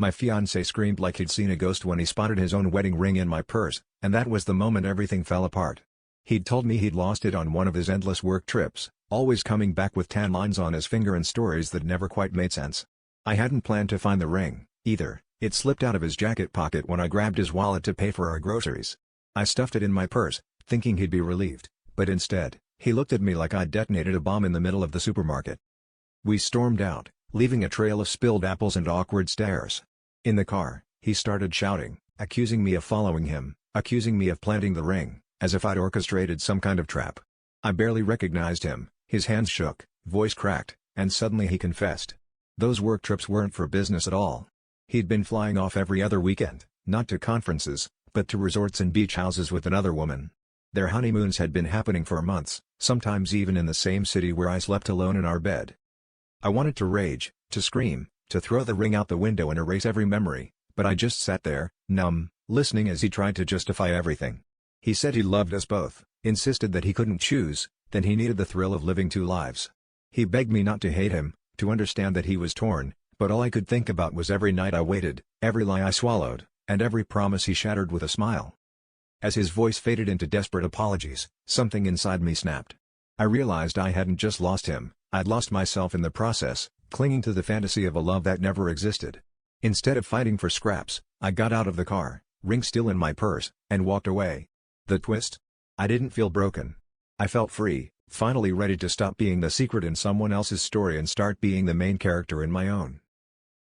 My fiancé screamed like he'd seen a ghost when he spotted his own wedding ring in my purse, and that was the moment everything fell apart. He'd told me he'd lost it on one of his endless work trips, always coming back with tan lines on his finger and stories that never quite made sense. I hadn't planned to find the ring, either. It slipped out of his jacket pocket when I grabbed his wallet to pay for our groceries. I stuffed it in my purse, thinking he'd be relieved, but instead, he looked at me like I'd detonated a bomb in the middle of the supermarket. We stormed out, leaving a trail of spilled apples and awkward stares. In the car, he started shouting, accusing me of following him, accusing me of planting the ring, as if I'd orchestrated some kind of trap. I barely recognized him, his hands shook, voice cracked, and suddenly he confessed. Those work trips weren't for business at all. He'd been flying off every other weekend, not to conferences, but to resorts and beach houses with another woman. Their honeymoons had been happening for months, sometimes even in the same city where I slept alone in our bed. I wanted to rage, to scream, to throw the ring out the window and erase every memory, but I just sat there, numb, listening as he tried to justify everything. He said he loved us both, insisted that he couldn't choose, that he needed the thrill of living two lives. He begged me not to hate him, to understand that he was torn, but all I could think about was every night I waited, every lie I swallowed, and every promise he shattered with a smile. As his voice faded into desperate apologies, something inside me snapped. I realized I hadn't just lost him, I'd lost myself in the process, clinging to the fantasy of a love that never existed. Instead of fighting for scraps, I got out of the car, ring still in my purse, and walked away. The twist? I didn't feel broken. I felt free, finally ready to stop being the secret in someone else's story and start being the main character in my own.